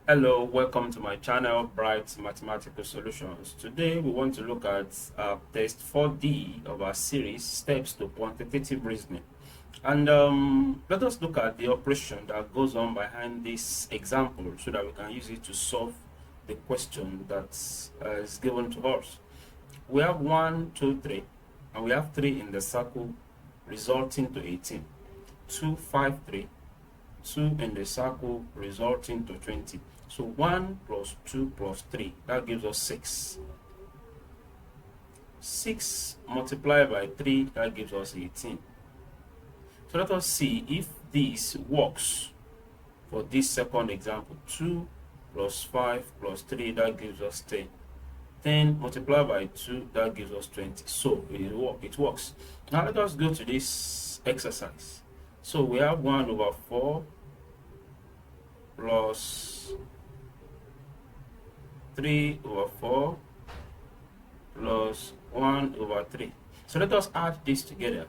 Hello, welcome to my channel, Bright Mathematical Solutions. Today we want to look at test 4D of our series, Steps to Quantitative Reasoning. And let us look at the operation that goes on behind this example so that we can use it to solve the question that is given to us. We have 1, 2, 3, and we have 3 in the circle resulting to 18. 2, 5, 3. 2 in the circle resulting to 20. So 1 plus 2 plus 3, that gives us 6. 6 multiplied by 3, that gives us 18. So let us see if this works for this second example. 2 plus 5 plus 3, that gives us 10. 10 multiplied by 2, that gives us 20. So it works. Now let us go to this exercise. So we have 1 over 4 plus 3 over 4 plus 1 over 3. So let us add this together.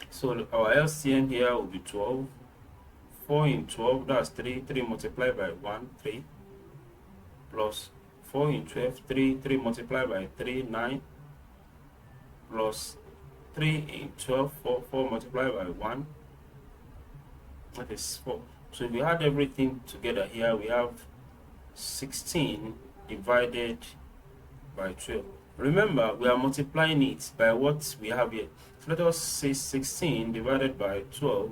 So our LCM here will be 12. 4 in 12, that's 3. 3 multiplied by 1, 3. Plus 4 in 12, 3. 3 multiplied by 3, 9. Plus 3 in 12, 4. 4 multiplied by 1. That is 4. So if we add everything together here, we have 16 divided by 12. Remember, we are multiplying it by what we have here. So let us say 16 divided by 12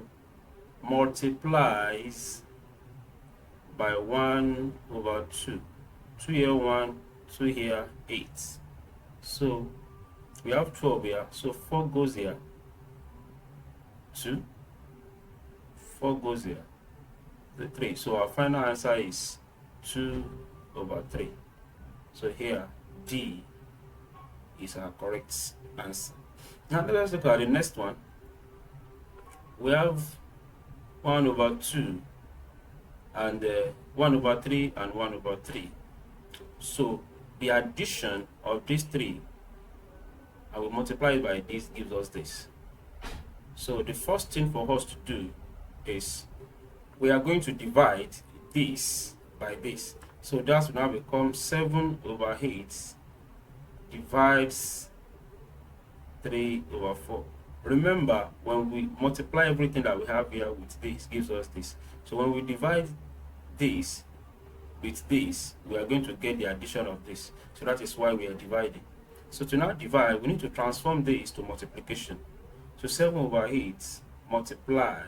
multiplies by 1 over 2. 2 here, 1, 2 here, 8. So we have 12 here. So 4 goes here. 2. 4 goes here. 3. So our final answer is 2 over 3. So here D is our correct answer. Now let us look at the next one. We have 1 over 2 and 1 over 3 and 1 over 3. So the addition of these 3, I will multiply it by this, gives us this. So the first thing for us to do is we are going to divide this by this. So that will now become 7 over 8 divides 3 over 4. Remember, when we multiply everything that we have here with this, gives us this. So when we divide this with this, we are going to get the addition of this. So that is why we are dividing. So to now divide, we need to transform this to multiplication. So 7 over 8 multiply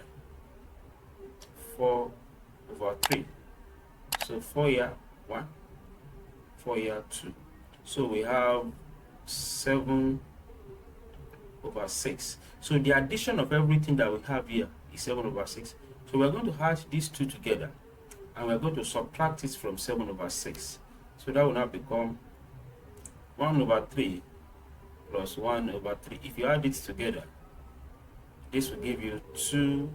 4 over 3. So 4 here 1, 4 here 2. So we have 7 over 6. So the addition of everything that we have here is 7 over 6. So we're going to add these two together and we're going to subtract it from 7 over 6. So that will now become 1 over 3 plus 1 over 3. If you add it together, this will give you 2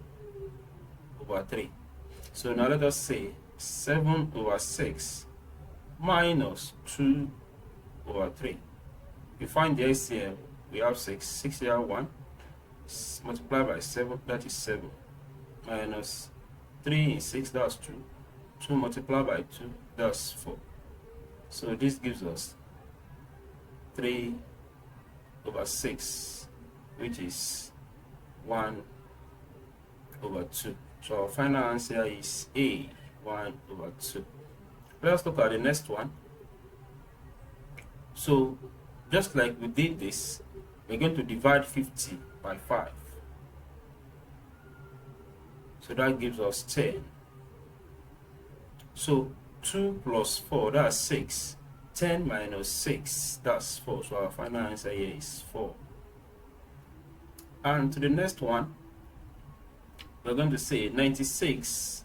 over 3. So now let us say 7 over 6 minus 2 over 3. You find the LCM, we have 6. 6 here 1 multiplied by 7, that is 7, minus 3 in 6, that's 2. 2 multiplied by 2, that's 4. So this gives us 3 over 6, which is 1 over 2. So our final answer is A, 1 over 2. Let's look at the next one. So just like we did this, we're going to divide 50 by 5. So that gives us 10. So 2 plus 4, that's 6. 10 minus 6, that's 4. So our final answer here is 4. And to the next one, we're going to say 96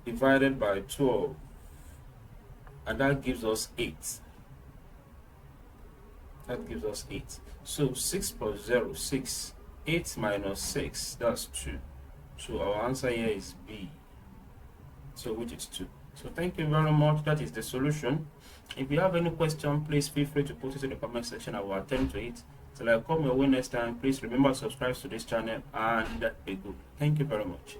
divided by 12, and that gives us 8. That gives us 8. So 6 plus 0, 6. 8 minus 6, that's 2. So our answer here is B. So which is 2. So thank you very much. That is the solution. If you have any question, please feel free to put it in the comment section. I will attend to it. Till I come your way next time, please remember to subscribe to this channel and be good. Thank you very much.